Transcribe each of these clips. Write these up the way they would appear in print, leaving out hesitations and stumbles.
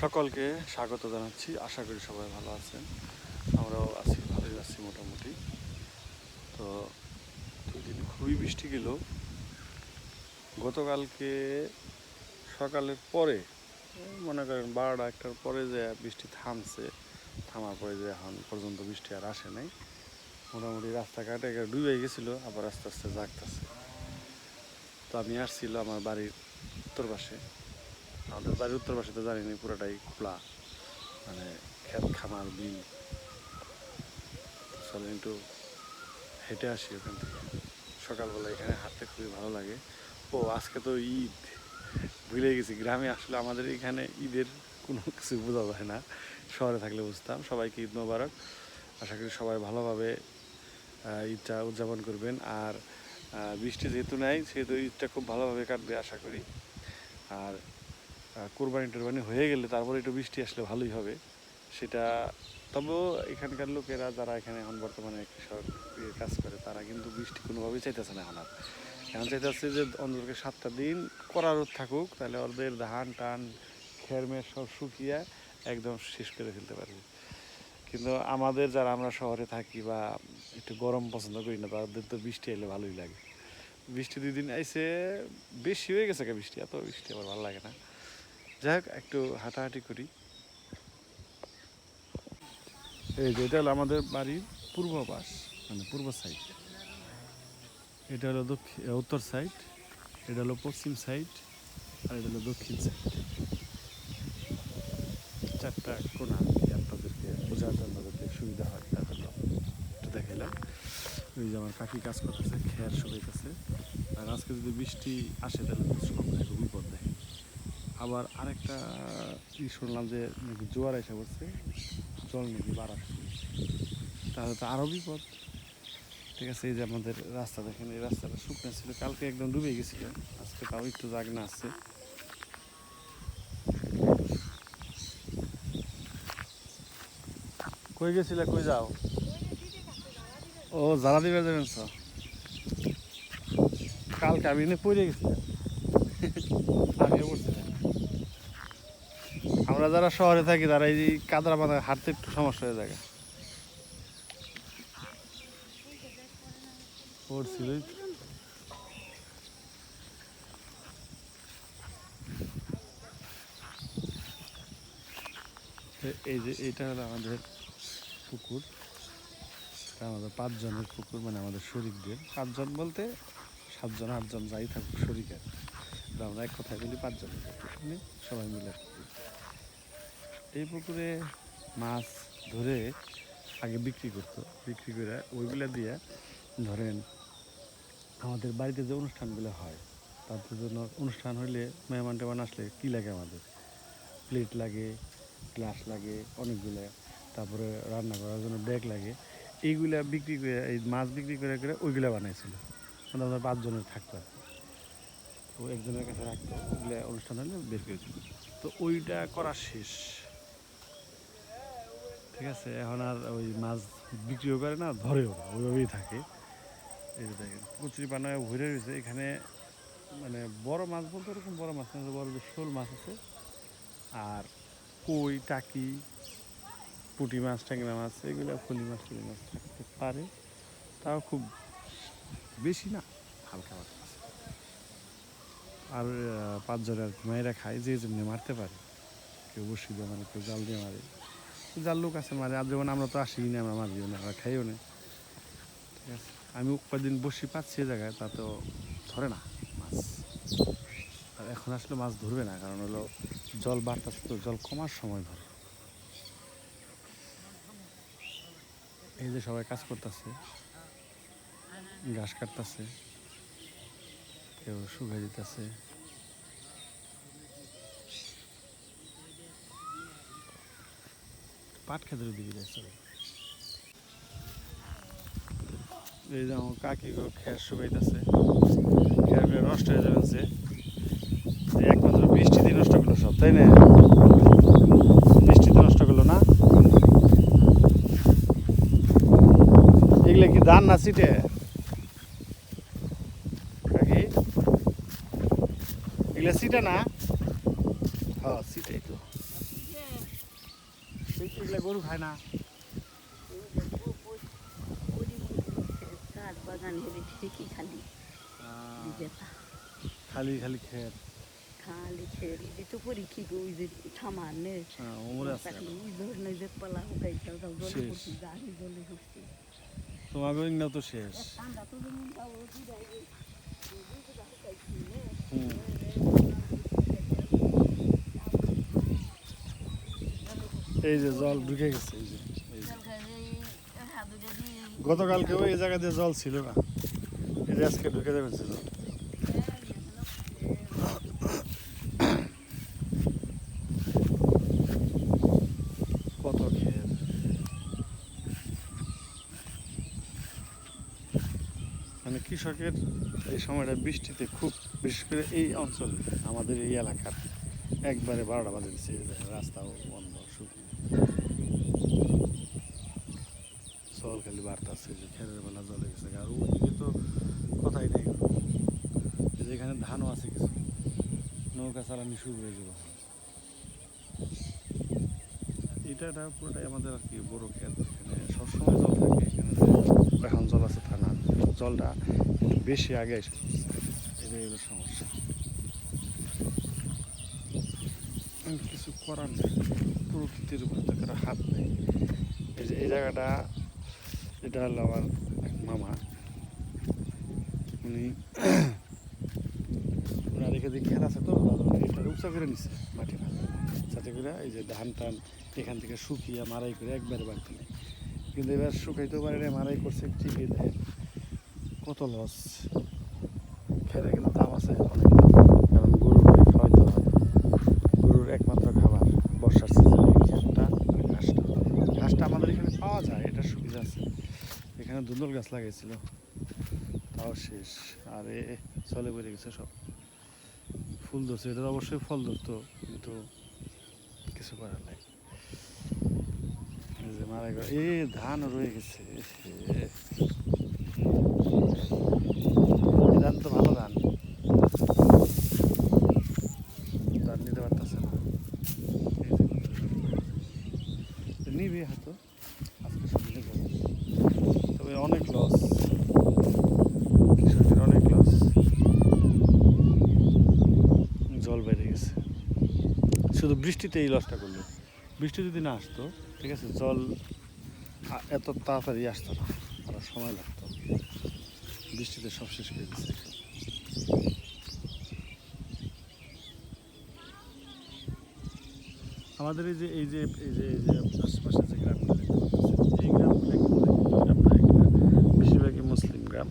সকলকে স্বাগত জানাচ্ছি। আশা করি সবাই ভালো আছেন। আমরাও আছি, ভালোই আছি মোটামুটি। তো 2 দিন খুবই বৃষ্টি গেল। গতকালকে সকালের পরে মনে করেন 12টা-1টার পরে যে বৃষ্টি থামছে, থামার পরে যে এখন পর্যন্ত বৃষ্টি আর আসে নাই। মোটামুটি রাস্তাঘাটে ডুবে গেছিলো, আবার আস্তে আস্তে জাগতেছে। তো আমি আসছিল আমার বাড়ির উত্তর পাশে। আমাদের বাড়ির উত্তর পাশে তো জানিনি, পুরোটাই খোলা, মানে ক্ষেত খামার বিল। চলেন একটু হেঁটে আসি ওখান থেকে। সকালবেলা এখানে হাঁটতে খুবই ভালো লাগে। ও আজকে তো ঈদ, ভুলে গেছি। গ্রামে আসলে আমাদের এখানে ঈদের কোনো কিছু বোঝা যায় না, শহরে থাকলে বুঝতাম। সবাইকে ঈদ মোবারক। আশা করি সবাই ভালোভাবে ঈদটা উদযাপন করবেন। আর বৃষ্টি যেহেতু নাই, সেহেতু ঈদটা খুব ভালোভাবে কাটবে আশা করি। আর কোরবানি টোরবানি হয়ে গেলে তারপরে একটু বৃষ্টি আসলে ভালোই হবে সেটা। তবেও এখানকার লোকেরা যারা এখানে এখন বর্তমানে কৃষক কাজ করে, তারা কিন্তু বৃষ্টি কোনোভাবেই চাইতেছে না। এখন চাইতেছে যে অন্তত 7টা দিন কড়া রোদ থাকুক, তাহলে ওদের ধান টান খেরমের সব শুকিয়ে একদম শেষ করে ফেলতে পারবে। কিন্তু আমাদের যারা আমরা শহরে থাকি বা একটু গরম পছন্দ করি না, তাদের তো বৃষ্টি এলে ভালোই লাগে। বৃষ্টি 2 দিন আইসে, বেশি হয়ে গেছে বৃষ্টি, এত বৃষ্টি আবার ভালো লাগে না। যাই হোক, একটু হাঁটাহাঁটি করি। এই যে এটা হলো আমাদের বাড়ির পূর্ব পাশ, মানে পূর্ব সাইড। এটা হলো উত্তর সাইড, এটা হলো পশ্চিম সাইড, আর এটা হলো দক্ষিণ সাইড। 4টা কোণা আপনাদেরকে বোঝার জন্য যাতে সুবিধা হয় তার জন্য একটু দেখাইলাম। ওই যে আমার কাকি কাজ করতেছে, খেয়ার শুকাইতেছে। আর আজকে যদি বৃষ্টি আসে তাহলে সব খুব বিপদ দেখে। আবার আরেকটা শুনলাম যে নাকি জোয়ার এসে পড়ছে, জল নাকি বাড়াচ্ছে, তাহলে তো আরও বিপদ। ঠিক আছে, এই যে আমাদের রাস্তা দেখেন, এই রাস্তাটা শুকনো ছিল, কালকে একদম ডুবে গেছিল, আজকে তাও একটু জাগনা আছে। কই গেছিলে, কই যাও? ও জ্বালা দিবে যাবেন। কালকে আমি এনে পড়ে গেছিলাম, আমিও পড়ছিলাম। আমরা যারা শহরে থাকি তারা এই কাদরা বাঁধা হাঁটতে একটু সমস্যা হয়ে যায়। পড়ছিল এই যে এটা হলো আমাদের পুকুর। আমাদের 5 জনের পুকুর, মানে আমাদের শরিকদের। 5 জন বলতে 7 জন 8 জন যাই থাকুক শরিকের, আমরা এক কথায় বলি 5 জনের পুকুর, মানে সবাই মিলে পুকুর। এই পুকুরে মাছ ধরে আগে বিক্রি করতো, বিক্রি করে ওইগুলা দিয়ে ধরেন আমাদের বাড়িতে যে অনুষ্ঠানগুলো হয়, তাদের জন্য অনুষ্ঠান হইলে মেহমান টেহমান আসলে কী লাগে, আমাদের প্লেট লাগে, গ্লাস লাগে অনেকগুলো, তারপরে রান্না করার জন্য ডেক লাগে। এইগুলা বিক্রি করে, এই মাছ বিক্রি করে করে ওইগুলা বানাইছিল। মানে আমরা 5 জনের থাকতো আর কি। তো একজনের কাছে রাখতো, ওইগুলা অনুষ্ঠান হলে বের করে দিত। তো ওইটা করা শেষ, ঠিক আছে। এখন আর ওই মাছ বিক্রিও করে না, ধরেও না, ওইভাবেই থাকে। এই যে দেখেন কচুরি পানায় ভরে রয়েছে এখানে। মানে বড় মাছ বলতে ওরকম বড় মাছ না, বড় যে শোল মাছ আছে, আর কই, টাকি, পুঁটি মাছ, ট্যাংরা মাছ, এগুলো ফলি মাছ থাকতে পারে, তাও খুব বেশি না, হালকা মাছ। আর 5 জনের মেয়েরা খায়, যে যেমনি মারতে পারে, কেউ বসি দিয়ে মারে, কেউ জাল দিয়ে মারে, যার লোক আছে মারে। আর যেমন আমরা তো আসি না, আমরা মারিও না, আমরা খাইও না, ঠিক আছে। আমি কয়েকদিন বসি পাচ্ছি এ জায়গায়, তা তো ধরে না মাছ। আর এখন আসলে মাছ ধরবে না, কারণ হলো জল বাড়তেছে, তো জল কমার সময় ধরে। এই যে সবাই কাজ করতেছে, ঘাস কাটতেছে, কেউ শুকাই দিতেছে। পাট খেতের দিকে যাচ্ছে। এই যে আমার কাকি খের শুকাইতেছে, খেরগুলো নষ্ট হয়ে যাবে, একমাত্র বৃষ্টিতে নষ্ট করলো সব, তাই না? বৃষ্টিতে নষ্ট করলো না। এগুলো কি ধান না সিটে কাকি? এগুলো সিটে না? হ্যাঁ সিটেই তো। এগুলা গরু খায় না। খালি খালি খেত খালি খেয়ে তো করি কি গো ওই যে থামানে ওমরে আছে ধরনে যে পালা হুকাইতে জলে শেষ। পড়ছি জানি জলে হুকছি তোমাকে ইংনা তো শেষ। ঠান্ডা তো যেমন পাবো দিদাই হুকাইছি হুম। এই যে জল ঢুকে গেছে এই যে গতকালকেও এই জায়গা দিয়ে জল ছিল না, এই যে আজকে ঢুকে যাবে জল। কত ক্ষেত, মানে কৃষকের এই সময়টা বৃষ্টিতে খুব, বিশেষ করে এই অঞ্চলে আমাদের এই এলাকার একবারে 12টা বাজে দিচ্ছে, রাস্তাও বন্ধ শুকনো, জল খালি বাড়তেছে যে খেরের বেলা জলে গেছে। আর ওইদিকে তো কথাই নেই, যেখানে ধানও আছে কিছু, নৌকা চালানি শুরু হয়ে যাবে। এটা পুরোটাই আমাদের আর কি বড় ক্ষেত, এখানে সবসময় জল থাকে। এখানে এখন জল আছে তা না, জলটা একটু বেশি আগে এসে পড়ছে, এটাই হলো সমস্যা। কিছু করার নেই, প্রকৃতির উপরে তো কারো হাত নেই। এই যে এই জায়গাটা, এটা হলো আমার এক মামা, উনি ওনার এখানে ক্ষেত আছে তো, এটা উঁচা করে নিচ্ছে মাটি ভালো, যাতে করে এই যে ধান টান এখান থেকে শুকিয়ে মারাই করে একবারে বাড়তে নেই। কিন্তু এবার শুকাইতেও পারে না, মারাই করছে ঠিকই, দেয় কত লস। খেতে কিন্তু দাম আছে অনেক, কারণ গরুর খাওয়াইতে হয়, গরুর একমাত্র খাবার বর্ষার সিজনে ঘাসটা, ঘাসটা আমাদের এখানে পাওয়া যায়, এটা সুবিধা আছে। এখানে ধুন্দুল গাছ লাগাইছিল, তাও শেষ, আর চলে বেড়ে গেছে সব, ফুল ধরছে, এটা অবশ্যই ফল ধরতো, কিন্তু কিছু করার নাই। এই যে মারা গেল, ধান রয়ে গেছে, ধান তো ভালো ধান, ধান নিতে পারতেছে না, নিবে হয়তো আজকে সব নিতে পারবে, তবে অনেক লস, কৃষকের অনেক লস, জল বেড়ে গেছে। শুধু বৃষ্টিতে এই লসটা করলো, বৃষ্টি যদি না আসতো ঠিক আছে, জল এত তাড়াতাড়ি আসতো না, আরো সময় লাগতো, বৃষ্টিতে সব শেষ করে দিচ্ছে। আমাদের এই যে আশেপাশে যে গ্রামগুলো দেখতে পাচ্ছেন, এই গ্রামগুলো আপনার বেশিরভাগই মুসলিম গ্রাম,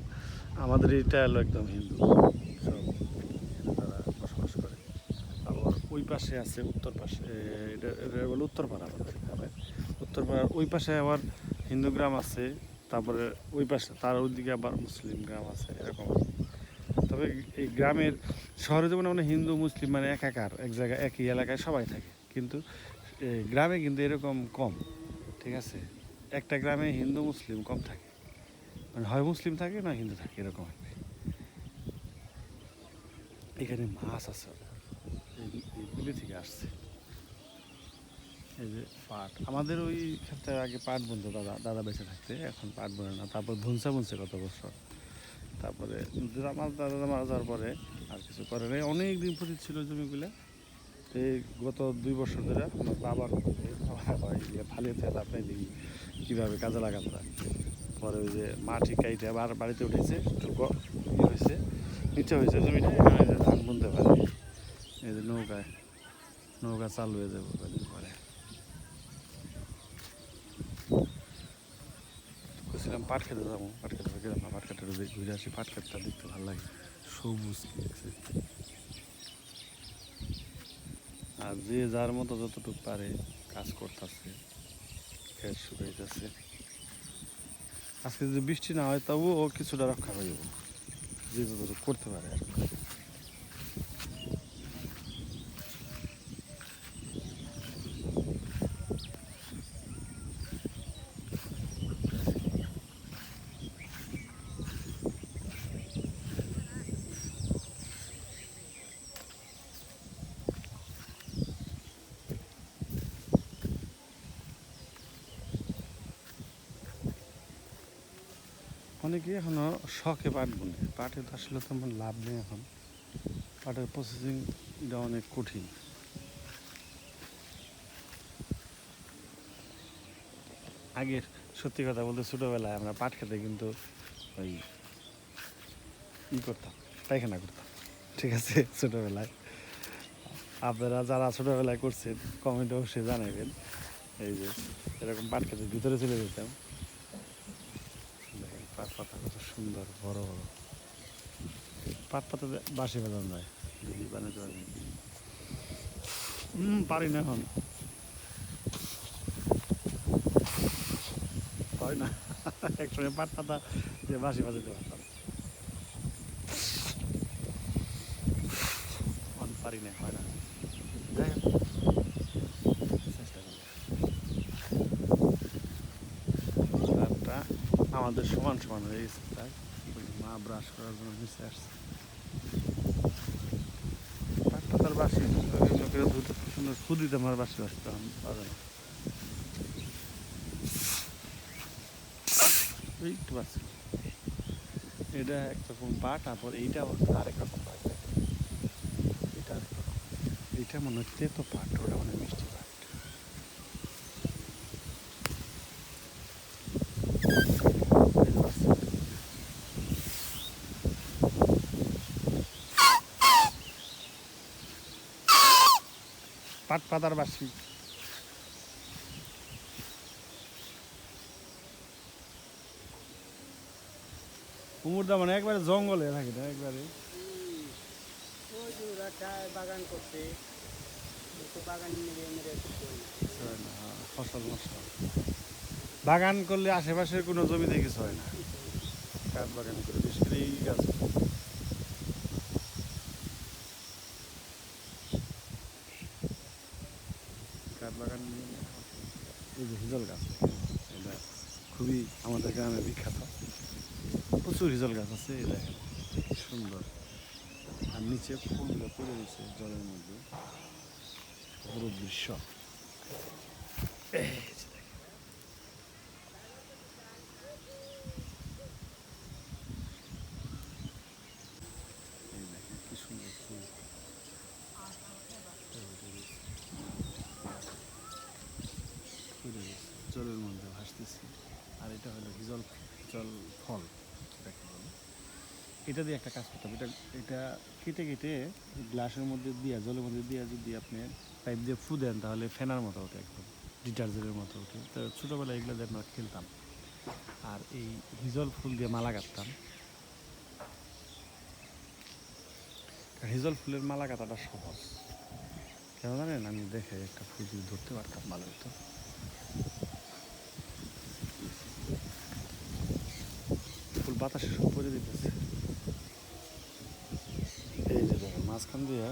আমাদের এইটা হলো একদম হিন্দু সব, তারা বসবাস করে। আবার ওই পাশে আছে উত্তর পাশে, এটা বলে উত্তরপাড়া আমাদের গ্রামের, উত্তরপাড়ার ওই পাশে আবার হিন্দু গ্রাম আছে, তারপরে ওই পাশে তার ওইদিকে আবার মুসলিম গ্রাম আছে, এরকম। তবে এই গ্রামের, শহরে যেমন মানে হিন্দু মুসলিম মানে একাকার, এক জায়গায় একই এলাকায় সবাই থাকে, কিন্তু গ্রামে কিন্তু এরকম কম, ঠিক আছে, একটা গ্রামে হিন্দু মুসলিম কম থাকে, মানে হয় মুসলিম থাকে না হিন্দু থাকে, এরকম আর কি। এখানে মাছ আছে, এই বিলে থেকে আসছে, এই যে পাট, আমাদের ওই ক্ষেত্রে আগে পাট বুনতো দাদা বেঁচে থাকতে, এখন পাট বোনে না, তারপর ভুনসা বুনছে কত বছর, তারপরে আমার দাদা মারা যাওয়ার পরে আর কিছু করে নাই, অনেক দিন পর্যন্ত ছিল জমিগুলো। এই গত 2 বছর ধরে আমার বাবার ফালিতে আপনি দেখি কীভাবে কাজে লাগাতে হয়। পরে ওই যে মাটি কাইটে আবার বাড়িতে উঠেছে, একটু হয়েছে, নিচে হয়েছে জমিটা, এখানে যে ধান বুনতে পারে, এই যে নৌকা চালু হয়ে যাবে কদিন পরে। বলছিলাম পাট খেতে যাবো, পাট খেতে গেলাম না, পাট খেতে ঘুরে আসি, পাট খেতটা দেখতে ভালো লাগে, সবুজ দেখছে। আর যে যার মতো যতটুকু পারে কাজ করতেছে, খেত শুকাইতেছে। আজকে যদি বৃষ্টি না হয় তবুও ও কিছুটা রক্ষা হয়ে যাবো, যে যতটুকু করতে পারে আর কি। অনেকে এখনো শখে পাট বুনে, পাটে তো আসলে তেমন লাভ নেই এখন, পাটের প্রসেসিংটা অনেক কঠিন। আগের সত্যি কথা বলতে ছোটোবেলায় আমরা পাট খেতে কিন্তু ওই করতাম, পায়খানা করতাম, ঠিক আছে ছোটোবেলায়। আপনারা যারা ছোটোবেলায় করছেন কমেন্টে অবশ্যই জানাবেন। এই যে এরকম পাট খেতে ভিতরে চলে যেতাম, দেখেন পাট পাতা কত সুন্দর বড় বড় পাট পাতাতে বাঁশি বাজানো যায়, দেখি বানাতে পারবেন। পারি না এখন, হয় না। একসঙ্গে পাট পাতা দিয়ে বাঁশি বাজাতে পারতাম, পারি না, হয় না। যাই হোক, চেষ্টা করি। পাটটা আমাদের সমান সমান হয়ে গেছে প্রায়, মা ব্রাশ করার জন্য নিচে আসছে। পাট পাতার বাঁশি লোকেরা ধুতে সুন্দর খুদিতে আমার বাঁশি বাঁচতে পারে না, একটু বাঁচছে। এটা একরকম পাট, তারপর এইটা আরেক রকম পাট, এটা আরেক রকম। এটা মনে হচ্ছে তো পাট, ওটা মানে মিষ্টি পাট। পাট পাতার বাসি কুমুরদা মানে একবারে জঙ্গলে থাকে না, একবারে বাগান করছে, বাগান মেরে মেরে ফসল নষ্ট। বাগান করলে আশেপাশের কোনো জমিতে কিছু হয় না, কাঠ বাগান করে বিশেষ করে এই গাছ। কাঠ বাগান এই যে হিজল গাছ, এটা খুবই আমাদের গ্রামে বিখ্যাত, প্রচুর হিজল গাছ আছে। এই দেখেন সুন্দর, আর নিচে ফুলগুলো পড়ে দিচ্ছে জলের মধ্যে, পুরো দৃশ্য। এই যে দেখেন, এই দেখেন কি সুন্দর ফুল, জলের মধ্যে ভাসতেছে। আর এটা হলো হিজল হিজল ফল, এটাকে বলে। এটা দিয়ে একটা কাজ করতে হবে, এটা এটা কেটে কেটে গ্লাসের মধ্যে দিয়ে, জলের মধ্যে দিয়ে যদি আপনি পাইপ দিয়ে ফু দেন তাহলে ফেনার মতো ওঠে, একদম ডিটারজেন্টের মতো ওঠে। তো ছোটোবেলায় এগুলো দিয়ে আমরা খেলতাম, আর এই হিজল ফুল দিয়ে মালা গাঁথতাম। হিজল ফুলের মালা গাঁথাটা সহজ, কেন জানেন? আমি দেখে একটা ফুল যদি ধরতে পারতাম ভালো হতো। ফুল বাতাসে সব পরে দিতেছে। এই যে দেখেন মাঝখান দিয়ে,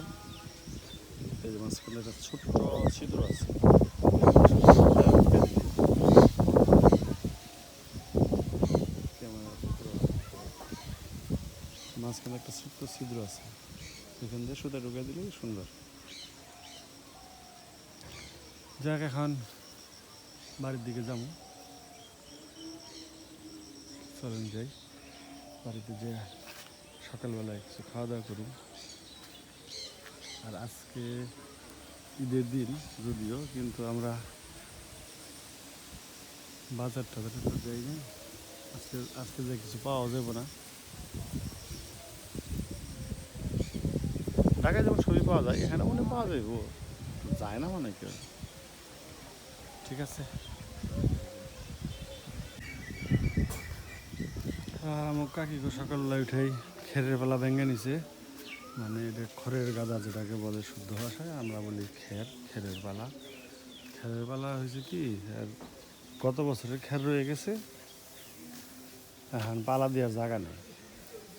এই যে মাঝখানে একটা ছোট্ট ছিদ্র আছে, মাঝখানে একটা ছোট্ট ছিদ্র আছে, এখান দিয়ে সুতা ঢুকে দিলেই সুন্দর। যাক, এখন বাড়ির দিকে যাবো, চলেন যাই বাড়িতে, যে সকালবেলায় কিছু খাওয়া দাওয়া করি। আর আজকে ঈদের দিন যদিও, কিন্তু আমরা বাজার টাজারে তো যাই না, আজকে আজকে যে কিছু পাওয়া যাবে না। ঢাকায় যেমন সবই পাওয়া যায়, এখানে মনে পাওয়া যাইব, যায় না মানে কেউ। ঠিক আছে, আমার কাকিকে সকালবেলা উঠেই খেরের পালা ভেঙে নিছে, মানে এটা খড়ের গাদা যেটাকে বলে শুদ্ধ ভাষায়, আমরা বলি খেরের পালা। খেরের পালা হয়েছে কি, আর গত বছরের খের রয়ে গেছে, এখন পালা দেওয়ার জায়গা নেই,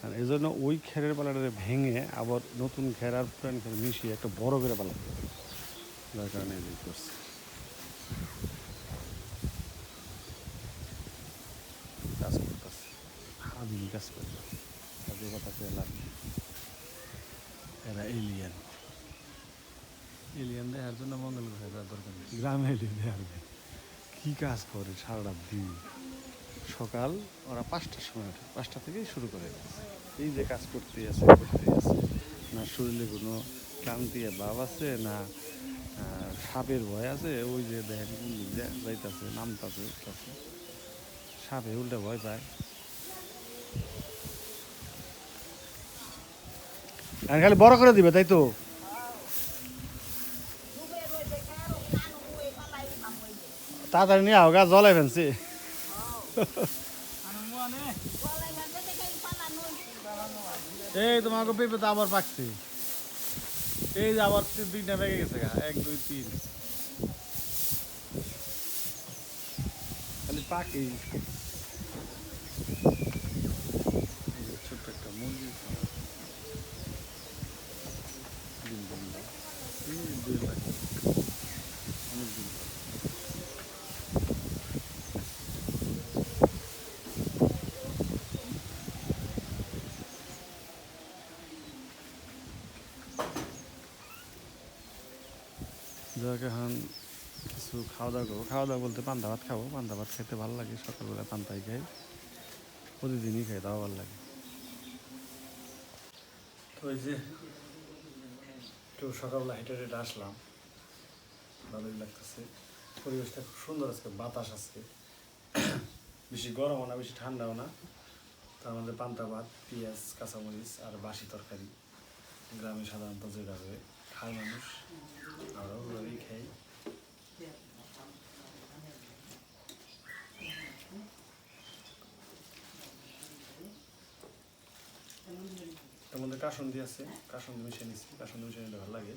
আর এই জন্য ওই খেরের পালাটা ভেঙে আবার নতুন খের আর পুরান খের মিশিয়ে একটা বড় করে পালা, যার কারণে এই করছে। কাজ করতেছে, সারাদিন কাজ করবে, কাজের কথা পেলাম। এরা এলিয়ান, এলিয়ান দেখার জন্য মঙ্গল গ্রহে যাওয়ার দরকার নেই, গ্রামে এলিয়ান দেখার কী কাজ করে সারাটা দিন। সকাল ওরা 5টার সময় ওঠে, 5টা থেকেই শুরু করে। এই যে কাজ করতে আছে না শরীরে কোনো ক্লান্তি ভাব আছে না সাপের ভয় আছে। ওই যে দেখেন কোন দিক দিয়ে যাইতেছে, নামতাছে, উঠতেছে, সাপে উল্টে ভয় পায়। আর খালি বড় করে দিবে তাই তো। তাড়াতাড়ি নিয়ে আও, গাছ জ্বলাই ফেলছি। এই তোমাকে পেঁপে তো আবার পাকছে। এই যে আবার 3টা পেকে গেছে গা, 1 2 3 খালি পাকে। ছোট্ট একটা মুরগি ডিম ডিম দেয়। এই 2 লাখ অনেক ডিম দেয়। যাক এখন কিছু খাওয়া দাওয়া করবো। খাওয়া দাওয়া বলতে পান্তা ভাত খাবো। পান্তা ভাত খেতে ভালো লাগে, সকালবেলা পান্তাই খাই, প্রতিদিনই খাই, তাও ভালো লাগে। তো এই যে একটু সকালবেলা হেঁটে হেঁটে আসলাম, ভালোই লাগতেছে। পরিবেশটা খুব সুন্দর, আজকে বাতাস আছে, বেশি গরমও না বেশি ঠান্ডাও না। তার মধ্যে পান্তা ভাত, পেঁয়াজ, কাঁচামরিচ আর বাসি তরকারি, গ্রামে সাধারণত যেভাবে খায় মানুষ, আমরাও ওইভাবেই খাই। তার মধ্যে কাসুন্দি আছে, কাসুন্দি মিশিয়ে নিচ্ছি, কাসুন্দি মিশিয়ে নিতে ভালো লাগে।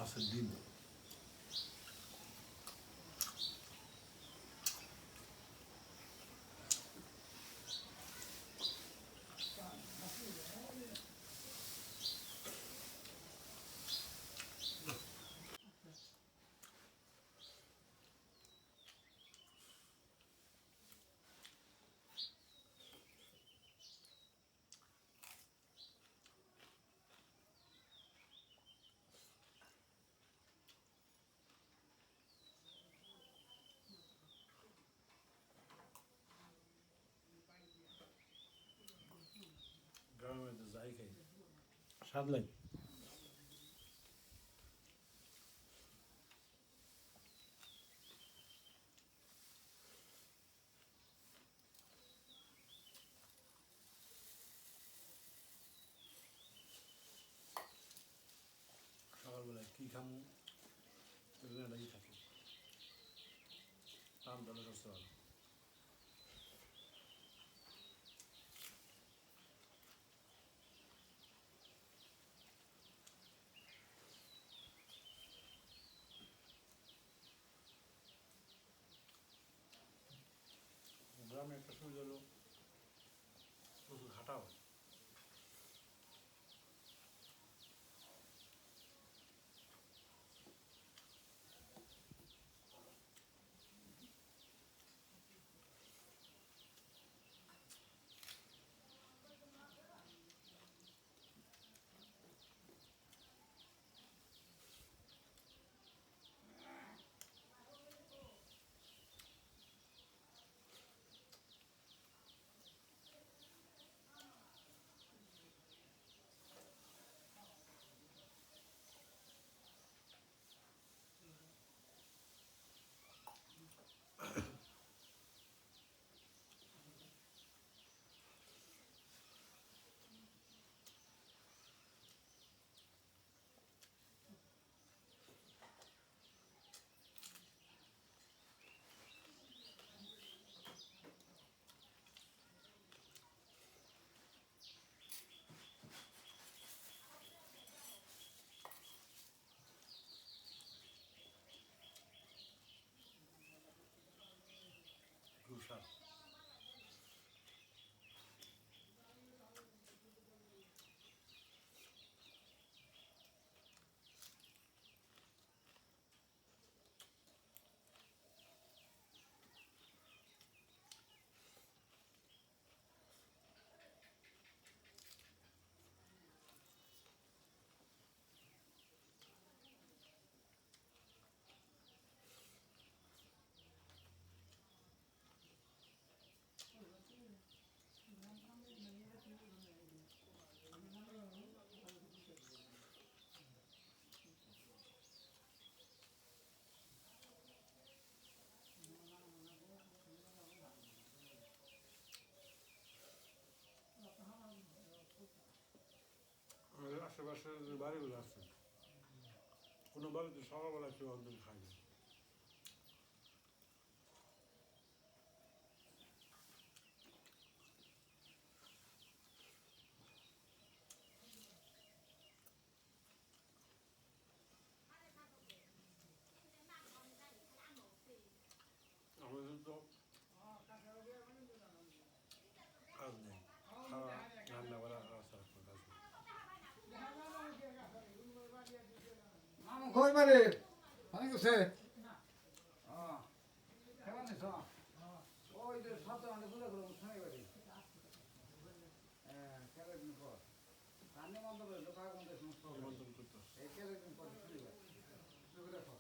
আছে ডিম। গ্রামের মধ্যে যাই খাই স্বাদ লাগে। সকালবেলায় কী খামো এটাই থাকে, পান তাহলে সবচেয়ে ভালো। গ্রামে একটা সুবিধা হলো প্রচুর হাঁটা হয়। আশেপাশের যে বাড়িগুলো আছে কোনো বাড়িতে সকালবেলা কেউ একদম খায় না। আমাদের তো কাজ নেই, খাওয়া রান্না করা আর সারা কাজ নেই। মামু কই বাড়ি অনেক আছে কেমন আছো ওই যে সাত আনে বুঝা করো শোনাই বাড়ি কেন দিন পর কান্নে বন্ধ করে লোক আগে বন্ধ সমস্ত নিমন্ত্রণ করতে এই কেন দিন পর শুনি দেখো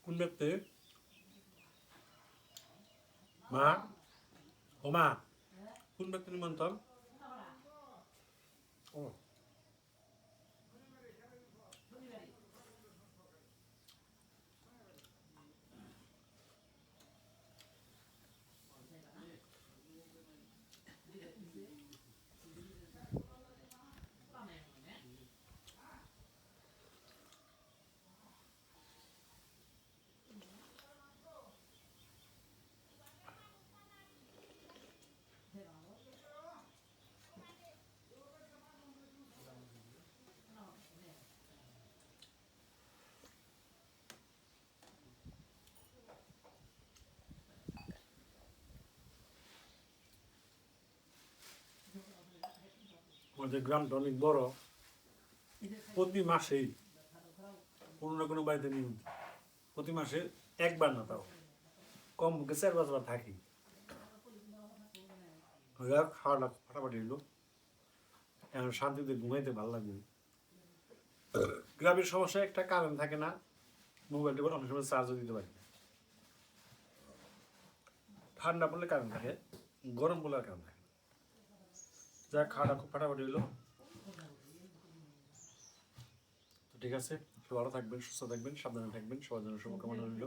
কোন ব্যক্তি মা ও মা কোন ব্যক্তি নিমন্ত্রণ ও আমাদের গ্রামটা অনেক বড়, প্রতি মাসেই কোনো না কোনো বাড়িতে নিমন্ত্রণ, প্রতি মাসে একবার না তাও কম মুখে 4-5 বার থাকি। খাওয়াটা ফাটাফাটি হইলো, এখন শান্তিতে ঘুমাইতে ভালো লাগবে। গ্রামের সমস্যা একটা, কারেন্ট থাকে না, মোবাইল টোবাইল অনেক সময় চার্জও দিতে পারি না। ঠান্ডা পড়লে কারেন্ট থাকে, গরম পড়লে আর কারেন্ট থাকে না। যা খাওয়াটা খুব ফাটাফাটি হইলো। তো ঠিক আছে, সবাই ভালো থাকবেন, সুস্থ থাকবেন, সাবধানে থাকবেন, সবার জন্য শুভকামনা রইল।